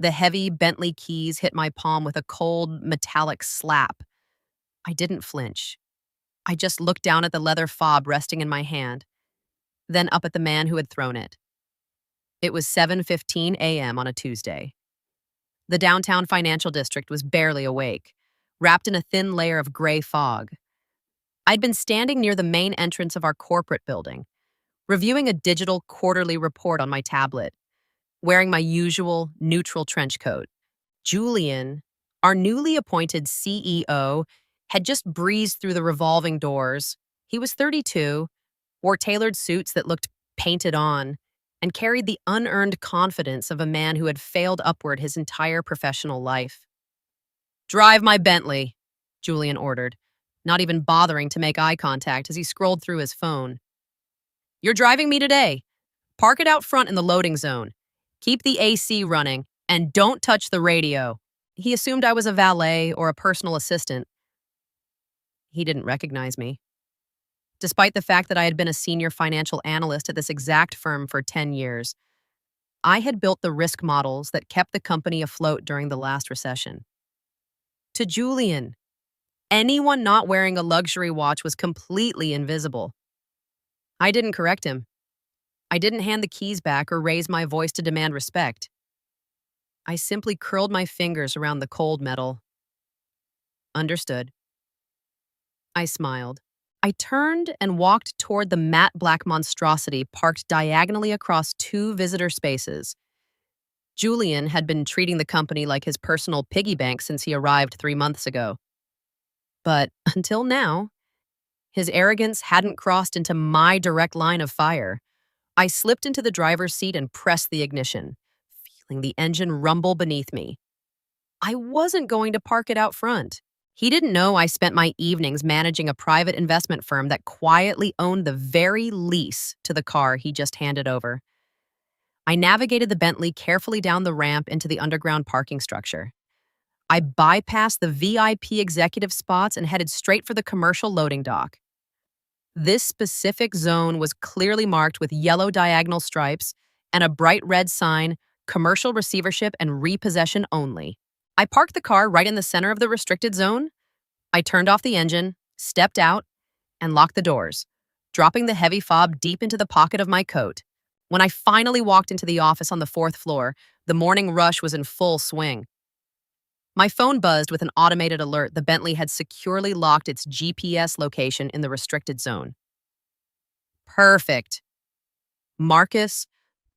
The heavy Bentley keys hit my palm with a cold, metallic slap. I didn't flinch. I just looked down at the leather fob resting in my hand, then up at the man who had thrown it. It was 7:15 a.m. on a Tuesday. The downtown financial district was barely awake, wrapped in a thin layer of gray fog. I'd been standing near the main entrance of our corporate building, reviewing a digital quarterly report on my tablet, wearing my usual neutral trench coat. Julian, our newly appointed CEO, had just breezed through the revolving doors. He was 32, wore tailored suits that looked painted on, and carried the unearned confidence of a man who had failed upward his entire professional life. "Drive my Bentley," Julian ordered, not even bothering to make eye contact as he scrolled through his phone. "You're driving me today. Park it out front in the loading zone. Keep the AC running, and don't touch the radio." He assumed I was a valet or a personal assistant. He didn't recognize me. Despite the fact that I had been a senior financial analyst at this exact firm for 10 years, I had built the risk models that kept the company afloat during the last recession. To Julian, anyone not wearing a luxury watch was completely invisible. I didn't correct him. I didn't hand the keys back or raise my voice to demand respect. I simply curled my fingers around the cold metal. "Understood." I smiled. I turned and walked toward the matte black monstrosity parked diagonally across two visitor spaces. Julian had been treating the company like his personal piggy bank since he arrived 3 months ago. But until now, his arrogance hadn't crossed into my direct line of fire. I slipped into the driver's seat and pressed the ignition, feeling the engine rumble beneath me. I wasn't going to park it out front. He didn't know I spent my evenings managing a private investment firm that quietly owned the very lease to the car he just handed over. I navigated the Bentley carefully down the ramp into the underground parking structure. I bypassed the VIP executive spots and headed straight for the commercial loading dock. This specific zone was clearly marked with yellow diagonal stripes and a bright red sign, "Commercial receivership and repossession only." I parked the car right in the center of the restricted zone. I turned off the engine, stepped out, and locked the doors, dropping the heavy fob deep into the pocket of my coat. When I finally walked into the office on the 4th floor, the morning rush was in full swing. My phone buzzed with an automated alert the Bentley had securely locked its GPS location in the restricted zone. Perfect. Marcus,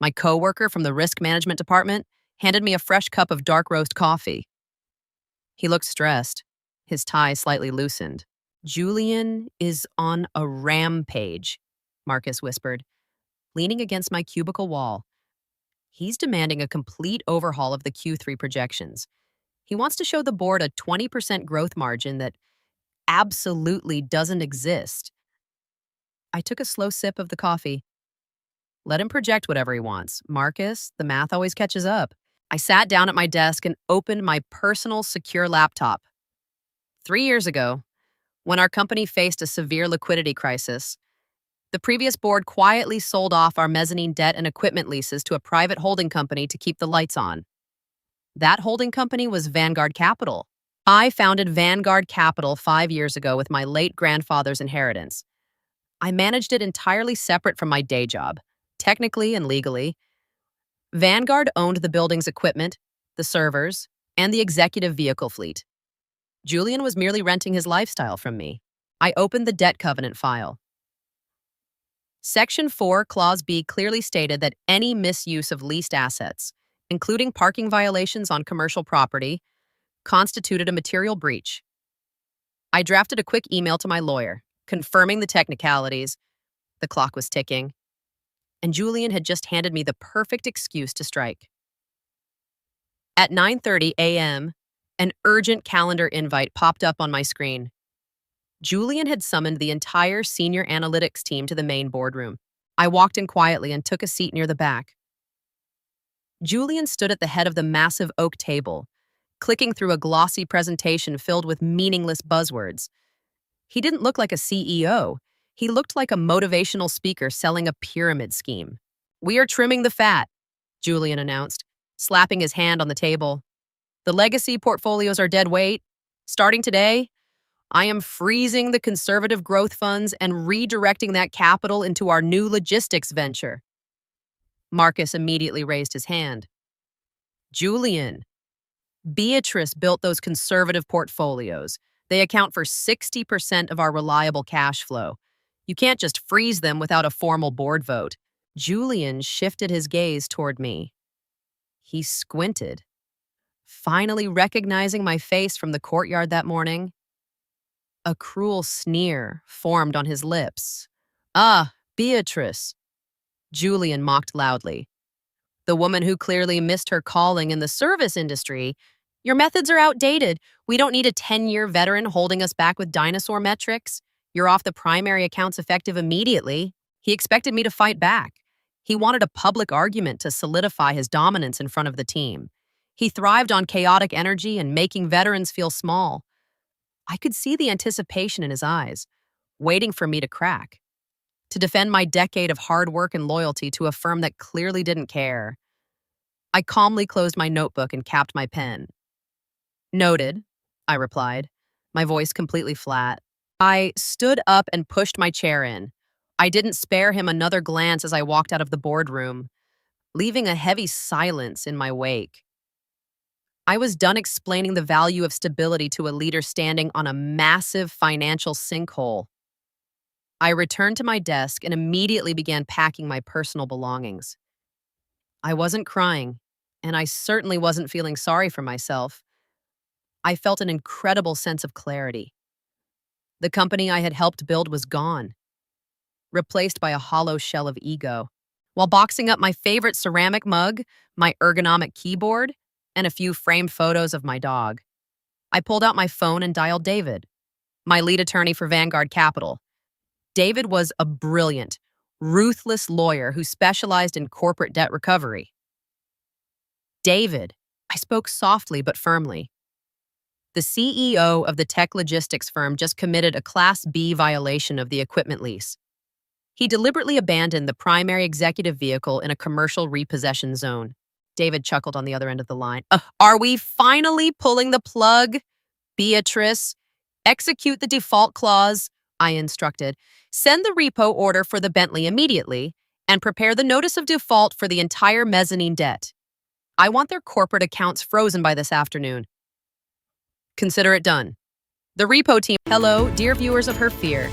my coworker from the risk management department, handed me a fresh cup of dark roast coffee. He looked stressed, his tie slightly loosened. "Julian is on a rampage," Marcus whispered, leaning against my cubicle wall. "He's demanding a complete overhaul of the Q3 projections. He wants to show the board a 20% growth margin that absolutely doesn't exist." I took a slow sip of the coffee. Let him project whatever he wants. Marcus, the math always catches up. I sat down at my desk and opened my personal secure laptop. 3 years ago, when our company faced a severe liquidity crisis, the previous board quietly sold off our mezzanine debt and equipment leases to a private holding company to keep the lights on. That holding company was Vanguard Capital. I founded Vanguard Capital 5 years ago with my late grandfather's inheritance. I managed it entirely separate from my day job, technically and legally. Vanguard owned the building's equipment, the servers, and the executive vehicle fleet. Julian was merely renting his lifestyle from me. I opened the debt covenant file. Section 4, Clause B clearly stated that any misuse of leased assets, including parking violations on commercial property, constituted a material breach. I drafted a quick email to my lawyer, confirming the technicalities. The clock was ticking, and Julian had just handed me the perfect excuse to strike. At 9:30 a.m., an urgent calendar invite popped up on my screen. Julian had summoned the entire senior analytics team to the main boardroom. I walked in quietly and took a seat near the back. Julian stood at the head of the massive oak table, clicking through a glossy presentation filled with meaningless buzzwords. He didn't look like a CEO. He looked like a motivational speaker selling a pyramid scheme. "We are trimming the fat," Julian announced, slapping his hand on the table. The legacy portfolios are dead weight. Starting today, I am freezing the conservative growth funds and redirecting that capital into our new logistics venture. Marcus immediately raised his hand. Julian, Beatrice built those conservative portfolios. They account for 60% of our reliable cash flow. You can't just freeze them without a formal board vote. Julian shifted his gaze toward me. He squinted, finally recognizing my face from the courtyard that morning. A cruel sneer formed on his lips. Ah, Beatrice, Julian mocked loudly. The woman who clearly missed her calling in the service industry. Your methods are outdated. We don't need a 10-year veteran holding us back with dinosaur metrics. You're off the primary accounts effective immediately. He expected me to fight back. He wanted a public argument to solidify his dominance in front of the team. He thrived on chaotic energy and making veterans feel small. I could see the anticipation in his eyes, waiting for me to crack, to defend my decade of hard work and loyalty to a firm that clearly didn't care. I calmly closed my notebook and capped my pen. Noted, I replied, my voice completely flat. I stood up and pushed my chair in. I didn't spare him another glance as I walked out of the boardroom, leaving a heavy silence in my wake. I was done explaining the value of stability to a leader standing on a massive financial sinkhole. I returned to my desk and immediately began packing my personal belongings. I wasn't crying, and I certainly wasn't feeling sorry for myself. I felt an incredible sense of clarity. The company I had helped build was gone, replaced by a hollow shell of ego. While boxing up my favorite ceramic mug, my ergonomic keyboard, and a few framed photos of my dog, I pulled out my phone and dialed David, my lead attorney for Vanguard Capital. David was a brilliant, ruthless lawyer who specialized in corporate debt recovery. David, I spoke softly but firmly. The CEO of the tech logistics firm just committed a Class B violation of the equipment lease. He deliberately abandoned the primary executive vehicle in a commercial repossession zone. David chuckled on the other end of the line. Are we finally pulling the plug? Beatrice, execute the default clause, I instructed. Send the repo order for the Bentley immediately and prepare the notice of default for the entire mezzanine debt. I want their corporate accounts frozen by this afternoon. Consider it done. The repo team. Hello, dear viewers of Her Fear.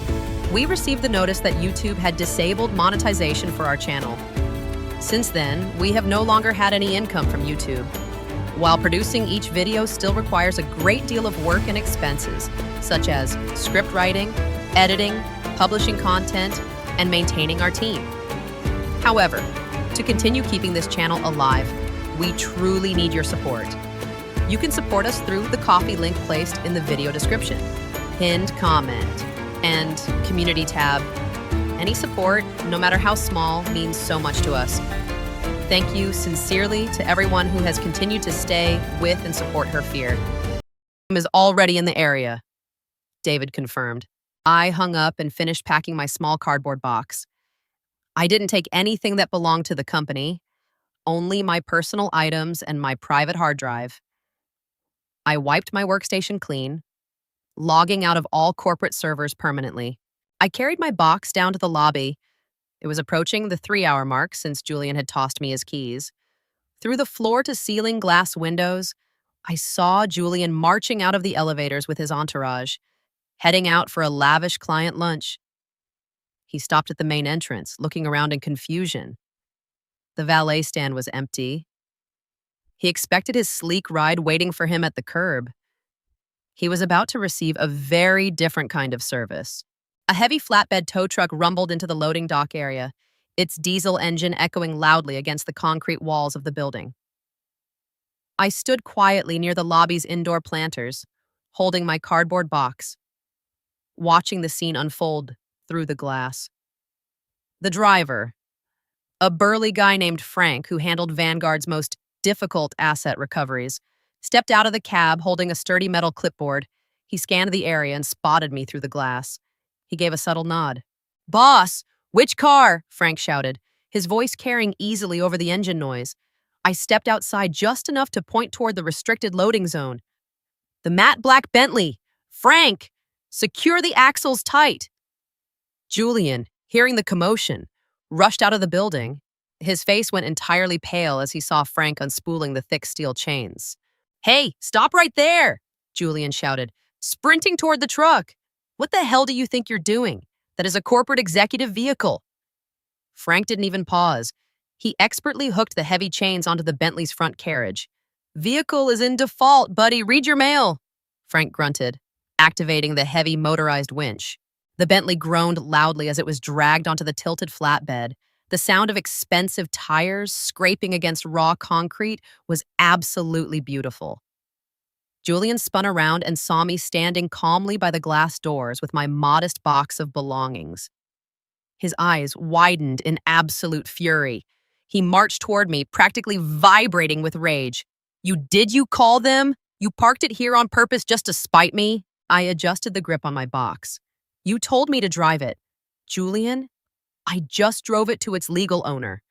We received the notice that YouTube had disabled monetization for our channel. Since then, we have no longer had any income from YouTube. While producing each video still requires a great deal of work and expenses, such as script writing, editing, publishing content, and maintaining our team. However, to continue keeping this channel alive, we truly need your support. You can support us through the Ko-fi link placed in the video description, pinned comment, and community tab. Any support, no matter how small, means so much to us. Thank you sincerely to everyone who has continued to stay with and support Her Fear. Is already in the area, David confirmed. I hung up and finished packing my small cardboard box. I didn't take anything that belonged to the company, only my personal items and my private hard drive. I wiped my workstation clean, logging out of all corporate servers permanently. I carried my box down to the lobby. It was approaching the 3-hour mark since Julian had tossed me his keys. Through the floor-to-ceiling glass windows, I saw Julian marching out of the elevators with his entourage, heading out for a lavish client lunch. He stopped at the main entrance, looking around in confusion. The valet stand was empty. He expected his sleek ride waiting for him at the curb. He was about to receive a very different kind of service. A heavy flatbed tow truck rumbled into the loading dock area, its diesel engine echoing loudly against the concrete walls of the building. I stood quietly near the lobby's indoor planters, holding my cardboard box, watching the scene unfold through the glass. The driver, a burly guy named Frank who handled Vanguard's most difficult asset recoveries, stepped out of the cab holding a sturdy metal clipboard. He scanned the area and spotted me through the glass. He gave a subtle nod. "Boss, which car?" Frank shouted, his voice carrying easily over the engine noise. I stepped outside just enough to point toward the restricted loading zone. The matte black Bentley. Frank, secure the axles tight. Julian, hearing the commotion, rushed out of the building. His face went entirely pale as he saw Frank unspooling the thick steel chains. Hey, stop right there, Julian shouted, sprinting toward the truck. What the hell do you think you're doing? That is a corporate executive vehicle. Frank didn't even pause. He expertly hooked the heavy chains onto the Bentley's front carriage. Vehicle is in default, buddy. Read your mail, Frank grunted, activating the heavy motorized winch. The Bentley groaned loudly as it was dragged onto the tilted flatbed. The sound of expensive tires scraping against raw concrete was absolutely beautiful. Julian spun around and saw me standing calmly by the glass doors with my modest box of belongings. His eyes widened in absolute fury. He marched toward me, practically vibrating with rage. You call them? You parked it here on purpose just to spite me? I adjusted the grip on my box. You told me to drive it. Julian, I just drove it to its legal owner.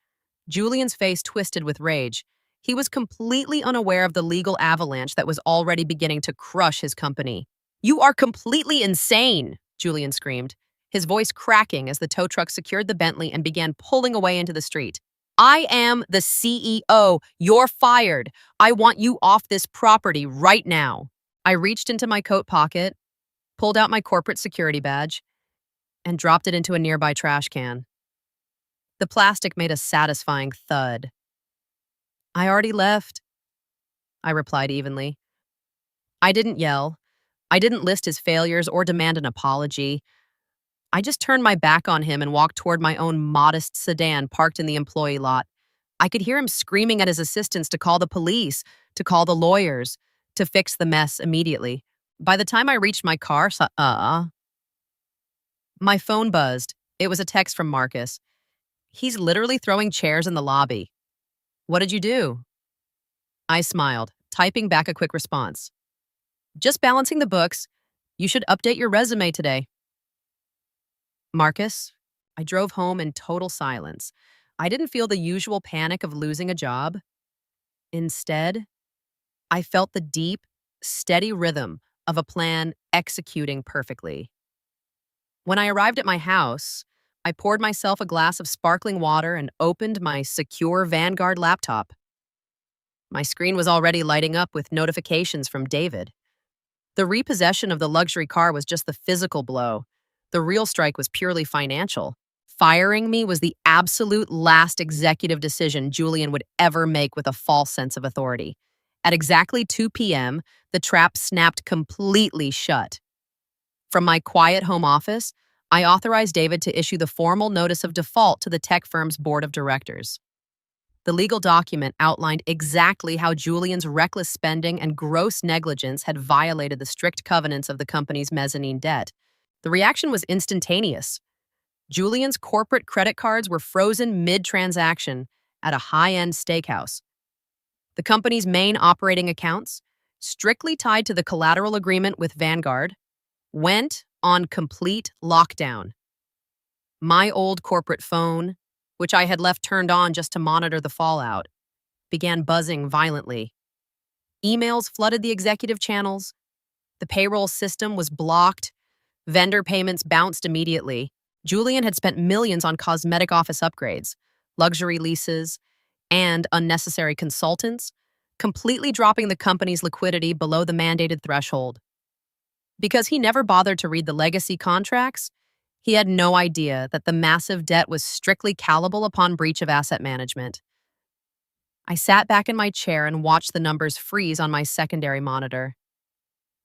Julian's face twisted with rage. He was completely unaware of the legal avalanche that was already beginning to crush his company. You are completely insane, Julian screamed, his voice cracking as the tow truck secured the Bentley and began pulling away into the street. I am the CEO. You're fired. I want you off this property right now. I reached into my coat pocket, pulled out my corporate security badge, and dropped it into a nearby trash can. The plastic made a satisfying thud. I already left, I replied evenly. I didn't yell. I didn't list his failures or demand an apology. I just turned my back on him and walked toward my own modest sedan parked in the employee lot. I could hear him screaming at his assistants to call the police, to call the lawyers, to fix the mess immediately. By the time I reached my car, my phone buzzed. It was a text from Marcus. He's literally throwing chairs in the lobby. What did you do? I smiled, typing back a quick response. Just balancing the books. You should update your resume today. Marcus, I drove home in total silence. I didn't feel the usual panic of losing a job. Instead, I felt the deep, steady rhythm of a plan executing perfectly. When I arrived at my house, I poured myself a glass of sparkling water and opened my secure Vanguard laptop. My screen was already lighting up with notifications from David. The repossession of the luxury car was just the physical blow. The real strike was purely financial. Firing me was the absolute last executive decision Julian would ever make with a false sense of authority. At exactly 2 p.m., the trap snapped completely shut. From my quiet home office, I authorized David to issue the formal notice of default to the tech firm's board of directors. The legal document outlined exactly how Julian's reckless spending and gross negligence had violated the strict covenants of the company's mezzanine debt. The reaction was instantaneous. Julian's corporate credit cards were frozen mid-transaction at a high-end steakhouse. The company's main operating accounts, strictly tied to the collateral agreement with Vanguard, went on complete lockdown. My old corporate phone, which I had left turned on just to monitor the fallout, began buzzing violently. Emails flooded the executive channels. The payroll system was blocked. Vendor payments bounced immediately. Julian had spent millions on cosmetic office upgrades, luxury leases, and unnecessary consultants, completely dropping the company's liquidity below the mandated threshold. Because he never bothered to read the legacy contracts, he had no idea that the massive debt was strictly callable upon breach of asset management. I sat back in my chair and watched the numbers freeze on my secondary monitor.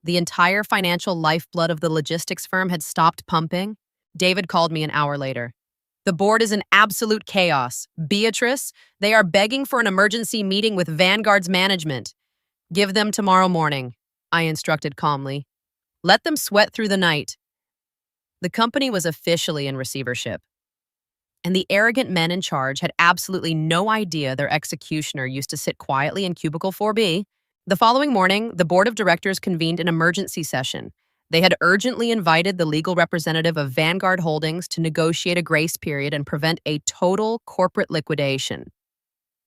The entire financial lifeblood of the logistics firm had stopped pumping. David called me an hour later. The board is in absolute chaos. Beatrice, they are begging for an emergency meeting with Vanguard's management. Give them tomorrow morning, I instructed calmly. Let them sweat through the night. The company was officially in receivership, and the arrogant men in charge had absolutely no idea their executioner used to sit quietly in cubicle 4B. The following morning, the board of directors convened an emergency session. They had urgently invited the legal representative of Vanguard Holdings to negotiate a grace period and prevent a total corporate liquidation.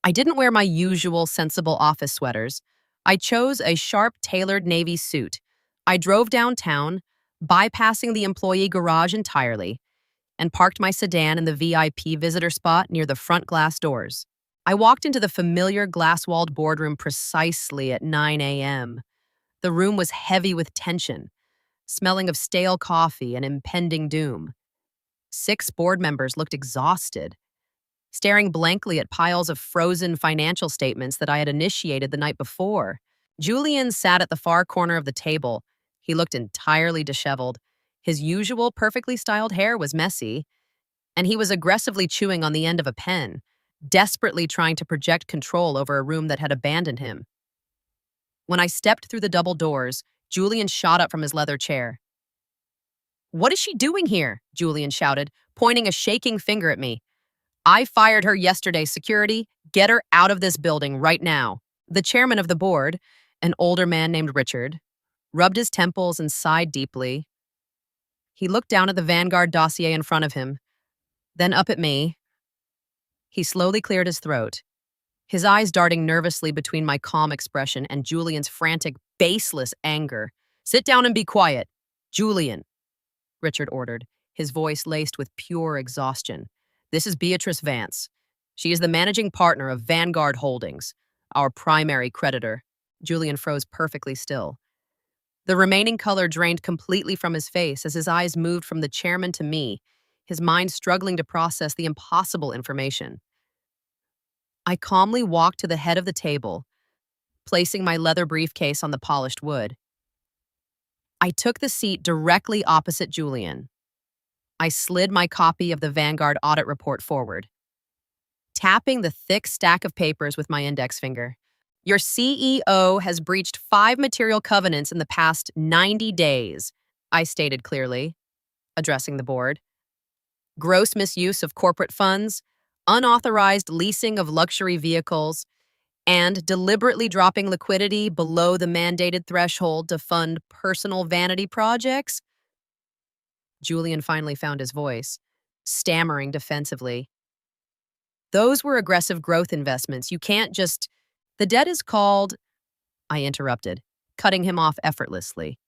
I didn't wear my usual sensible office sweaters. I chose a sharp, tailored navy suit. I drove downtown, bypassing the employee garage entirely, and parked my sedan in the VIP visitor spot near the front glass doors. I walked into the familiar glass-walled boardroom precisely at 9 a.m. The room was heavy with tension, smelling of stale coffee and impending doom. 6 board members looked exhausted, staring blankly at piles of frozen financial statements that I had initiated the night before. Julian sat at the far corner of the table. He looked entirely disheveled. His usual perfectly styled hair was messy, and he was aggressively chewing on the end of a pen, desperately trying to project control over a room that had abandoned him. When I stepped through the double doors, Julian shot up from his leather chair. "What is she doing here?" Julian shouted, pointing a shaking finger at me. "I fired her yesterday, security. Get her out of this building right now." The chairman of the board, an older man named Richard, rubbed his temples and sighed deeply. He looked down at the Vanguard dossier in front of him, then up at me. He slowly cleared his throat, his eyes darting nervously between my calm expression and Julian's frantic, baseless anger. "Sit down and be quiet. Julian," Richard ordered, his voice laced with pure exhaustion. "This is Beatrice Vance. She is the managing partner of Vanguard Holdings, our primary creditor." Julian froze perfectly still. The remaining color drained completely from his face as his eyes moved from the chairman to me, his mind struggling to process the impossible information. I calmly walked to the head of the table, placing my leather briefcase on the polished wood. I took the seat directly opposite Julian. I slid my copy of the Vanguard audit report forward, tapping the thick stack of papers with my index finger. "Your CEO has breached 5 material covenants in the past 90 days, I stated clearly, addressing the board. "Gross misuse of corporate funds, unauthorized leasing of luxury vehicles, and deliberately dropping liquidity below the mandated threshold to fund personal vanity projects." Julian finally found his voice, stammering defensively. "Those were aggressive growth investments. You can't just—" "The debt is called—" I interrupted, cutting him off effortlessly.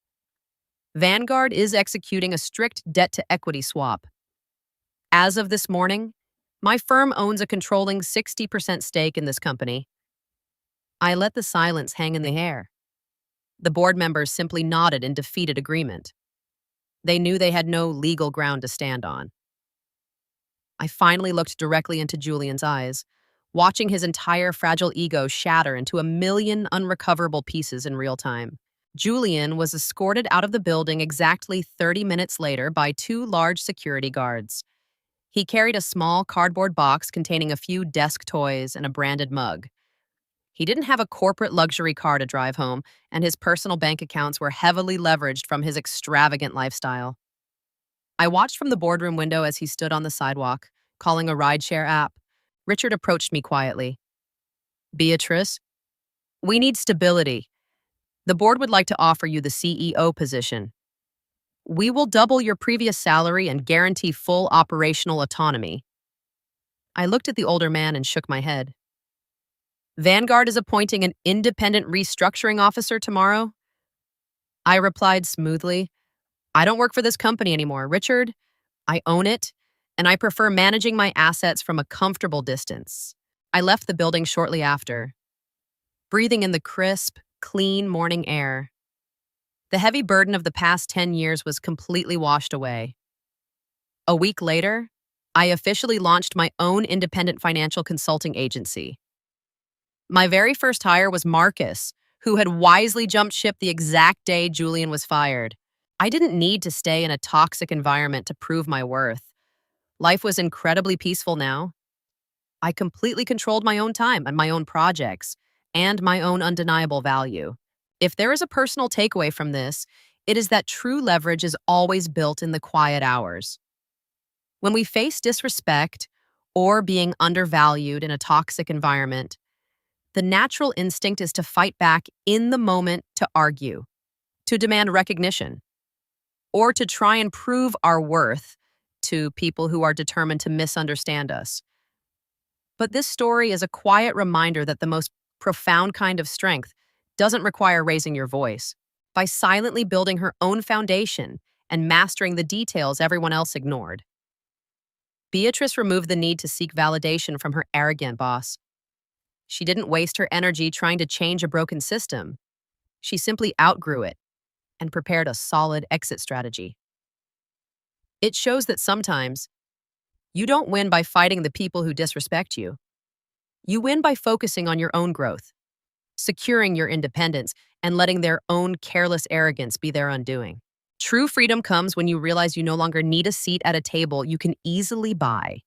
"Vanguard is executing a strict debt-to-equity swap. As of this morning, my firm owns a controlling 60% stake in this company." I let the silence hang in the air. The board members simply nodded in defeated agreement. They knew they had no legal ground to stand on. I finally looked directly into Julian's eyes, watching his entire fragile ego shatter into a million unrecoverable pieces in real time. Julian was escorted out of the building exactly 30 minutes later by 2 large security guards. He carried a small cardboard box containing a few desk toys and a branded mug. He didn't have a corporate luxury car to drive home, and his personal bank accounts were heavily leveraged from his extravagant lifestyle. I watched from the boardroom window as he stood on the sidewalk, calling a rideshare app. Richard approached me quietly. "Beatrice, we need stability. The board would like to offer you the CEO position. We will double your previous salary and guarantee full operational autonomy." I looked at the older man and shook my head. "Vanguard is appointing an independent restructuring officer tomorrow?" I replied smoothly. "I don't work for this company anymore, Richard. I own it, and I prefer managing my assets from a comfortable distance." I left the building shortly after, breathing in the crisp, clean morning air. The heavy burden of the past 10 years was completely washed away. A week later, I officially launched my own independent financial consulting agency. My very first hire was Marcus, who had wisely jumped ship the exact day Julian was fired. I didn't need to stay in a toxic environment to prove my worth. Life was incredibly peaceful now. I completely controlled my own time and my own projects, and my own undeniable value. If there is a personal takeaway from this, it is that true leverage is always built in the quiet hours. When we face disrespect or being undervalued in a toxic environment, the natural instinct is to fight back in the moment, to argue, to demand recognition, or to try and prove our worth to people who are determined to misunderstand us. But this story is a quiet reminder that the most profound kind of strength doesn't require raising your voice. By silently building her own foundation and mastering the details everyone else ignored, Beatrice removed the need to seek validation from her arrogant boss. She didn't waste her energy trying to change a broken system. She simply outgrew it and prepared a solid exit strategy. It shows that sometimes you don't win by fighting the people who disrespect you. You win by focusing on your own growth, securing your independence, and letting their own careless arrogance be their undoing. True freedom comes when you realize you no longer need a seat at a table you can easily buy.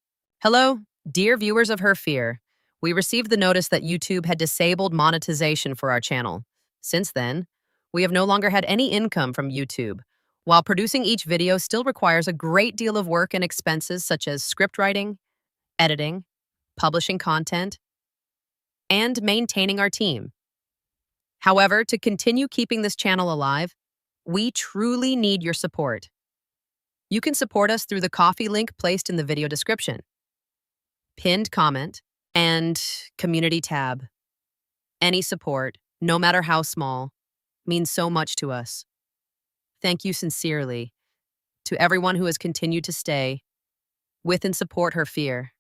Hello, dear viewers of Her Fear. We received the notice that YouTube had disabled monetization for our channel. Since then, we have no longer had any income from YouTube. While producing each video still requires a great deal of work and expenses such as script writing, editing, publishing content, and maintaining our team. However, to continue keeping this channel alive, we truly need your support. You can support us through the Coffee link placed in the video description, pinned comment, and community tab. Any support, no matter how small, means so much to us. Thank you sincerely to everyone who has continued to stay with and support Her Fear.